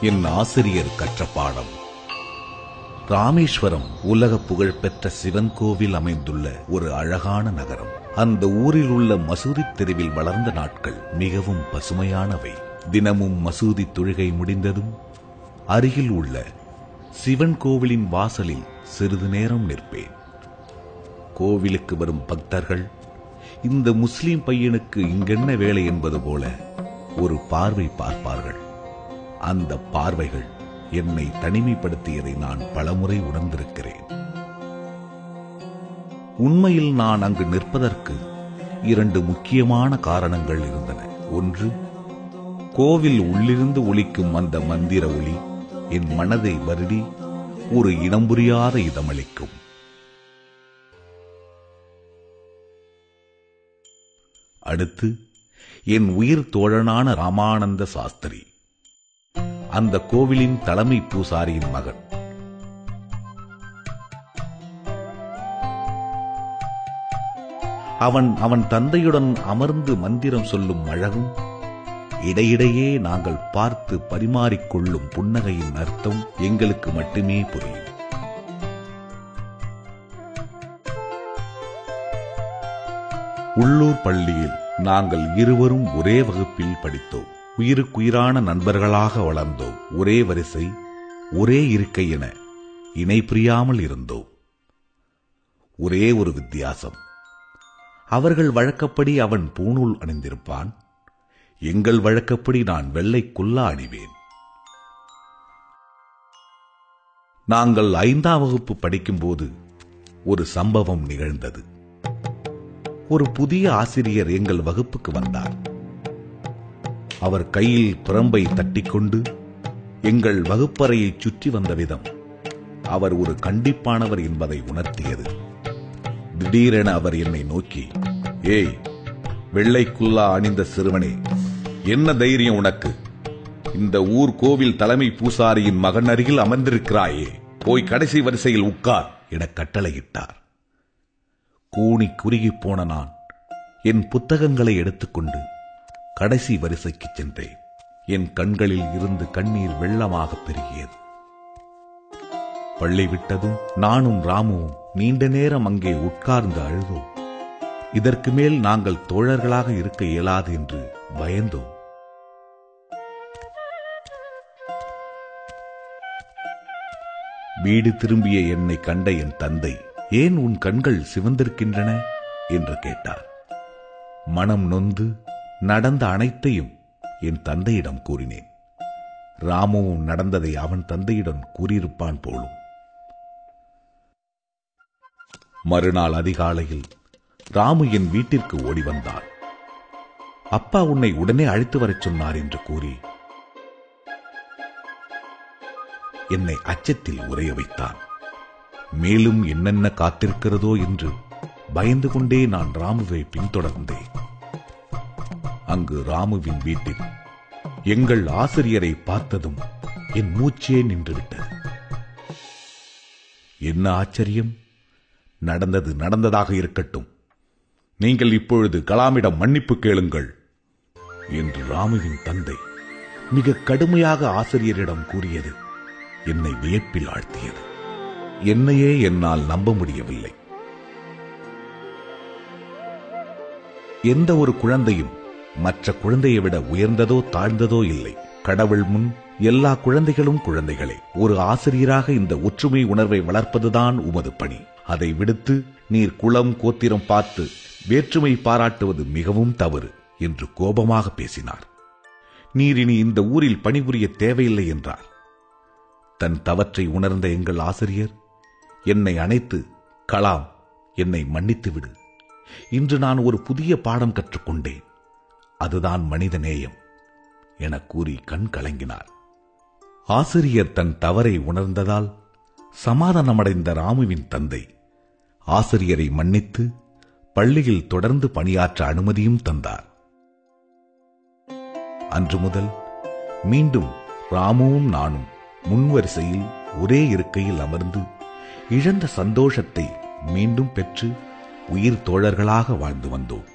என் ஆசிரியர் கற்ற பாடம். ராமேஸ்வரம் உலக புகழ்பெற்ற சிவன் கோவில் அமைந்துள்ள ஒரு அழகான நகரம். அந்த ஊரில் உள்ள மசூதி தெருவில் வளர்ந்த நாட்கள் மிகவும் பசுமையானவை. தினமும் மசூதி தொழுகை முடிந்ததும் அருகில் உள்ள சிவன் கோவிலின் வாசலில் சிறிது நேரம் நிற்பேன். கோவிலுக்கு வரும் பக்தர்கள் இந்த முஸ்லிம் பையனுக்கு இங்கென்ன வேலை என்பது போல ஒரு பார்வை பார்ப்பார்கள். அந்த பார்வைகள் என்னை தனிமைப்படுத்தியதை நான் பலமுறை உணர்ந்திருக்கிறேன். உண்மையில் நான் அங்கு நிற்பதற்கு 2 முக்கியமான காரணங்கள் இருந்தன. ஒன்று, கோவில் உள்ளிருந்து ஒலிக்கும் அந்த மந்திர ஒலி என் மனதை வருடி ஒரு இனம் புரியாத இதமளிக்கும். அடுத்து, என் உயிர் தோழனான ராமானந்த சாஸ்திரி, அந்த கோவிலின் தலைமை பூசாரியின் மகன். அவன் தந்தையுடன் அமர்ந்து மந்திரம் சொல்லும் அழகும், இடையிடையே நாங்கள் பார்த்து பரிமாறிக்கொள்ளும் புன்னகையின் அர்த்தம் எங்களுக்கு மட்டுமே புரியும். உள்ளூர் பள்ளியில் நாங்கள் இருவரும் ஒரே வகுப்பில் படித்தோம். உயிருக்குயிரான நண்பர்களாக வளர்ந்தோம். ஒரே வரிசை, ஒரே இருக்கை என இணை பிரியாமல் இருந்தோம். ஒரே ஒரு வித்தியாசம், அவர்கள் வழக்கப்படி அவன் பூணூல் அணிந்திருப்பான். எங்கள் வழக்கப்படி நான் வெள்ளை குல்லா அணிவேன். நாங்கள் 5ஆம் வகுப்பு படிக்கும்போது ஒரு சம்பவம் நிகழ்ந்தது. ஒரு புதிய ஆசிரியர் எங்கள் வகுப்புக்கு வந்தார். அவர் கையில் பிரம்பை தட்டிக்கொண்டு எங்கள் வகுப்பறையை சுற்றி வந்த விதம் அவர் ஒரு கண்டிப்பானவர் என்பதை உணர்த்தியது. திடீரென அவர் என்னை நோக்கி, "ஏய், வெள்ளைக்குல்லா அணிந்த சிறுவனே, என்ன தைரியம் உனக்கு? இந்த ஊர் கோவில் தலைமை பூசாரியின் மகன் அருகில் அமர்ந்திருக்கிறாயே, போய் கடைசி வரிசையில் உட்கார்" என கட்டளையிட்டார். கூனி குறுகி போன நான் என் புத்தகங்களை எடுத்துக்கொண்டு கடைசி வரிசைக்கு சென்றேன். என் கண்களில் இருந்து கண்ணீர் வெள்ளமாக பெருகியது. பள்ளி விட்டதும் நானும் ராமுவும் நீண்ட நேரம் அங்கே உட்கார்ந்து அழுதோம். இதற்கு மேல் நாங்கள் தோழர்களாக இருக்க இயலாது என்று பயந்தோம். வீடு திரும்பிய என்னை கண்ட என் தந்தை, "ஏன் உன் கண்கள் சிவந்திருக்கின்றன?" என்று கேட்டார். மனம் நொந்து நடந்த அனைத்தையும் என் தந்தையிடம் கூறினேன். ராமுவும் நடந்ததை அவன் தந்தையிடம் கூறியிருப்பான் போலும். மறுநாள் அதிகாலையில் ராமு என் வீட்டிற்கு ஓடி வந்தான். "அப்பா உன்னை உடனே அழைத்து வரச் சொன்னார்" என்று கூறி என்னை அச்சத்தில் உறைய வைத்தான். மேலும் என்னென்ன காத்திருக்கிறதோ என்று பயந்து கொண்டே நான் ராமுவை பின்தொடர்ந்தேன். அங்கு ராமுவின் வீட்டில் எங்கள் ஆசிரியரை பார்த்ததும் என் மூச்சே நின்றுவிட்டது. என்ன ஆச்சரியம்! நடந்தது நடந்ததாக இருக்கட்டும், நீங்கள் இப்பொழுது கலாமிடம் மன்னிப்பு கேளுங்கள் என்று ராமுவின் தந்தை மிக கடுமையாக ஆசிரியரிடம் கூறியது என்னை வியப்பில் ஆழ்த்தியது. என்னையே என்னால் நம்ப முடியவில்லை. எந்த ஒரு குழந்தையும் மற்ற குழந்தையை விட உயர்ந்ததோ தாழ்ந்ததோ இல்லை. கடவுள் முன் எல்லா குழந்தைகளும் குழந்தைகளே. ஒரு ஆசிரியராக இந்த ஒற்றுமை உணர்வை வளர்ப்பதுதான் உமது பணி. அதை விடுத்து நீர் குலம் கோத்திரம் பார்த்து வேற்றுமை பாராட்டுவது மிகவும் தவறு என்று கோபமாக பேசினார். நீர் இனி இந்த ஊரில் பணிபுரிய தேவையில்லை என்றார். தன் தவற்றை உணர்ந்த எங்கள் ஆசிரியர் என்னை அணைத்து, "கலாம், என்னை மன்னித்து விடு. இன்று நான் ஒரு புதிய பாடம் கற்றுக்கொண்டேன். அதுதான் மனித நேயம்" என கூறி கண் கலங்கினார். ஆசிரியர் தன் தவறை உணர்ந்ததால் சமாதானமடைந்த ராமுவின் தந்தை ஆசிரியரை மன்னித்து பள்ளியில் தொடர்ந்து பணியாற்ற அனுமதியும் தந்தார். அன்று முதல் மீண்டும் ராமுவும் நானும் முன்வரிசையில் ஒரே இருக்கையில் அமர்ந்து இழந்த சந்தோஷத்தை மீண்டும் பெற்று உயிர் தோழர்களாக வாழ்ந்து வந்தோம்.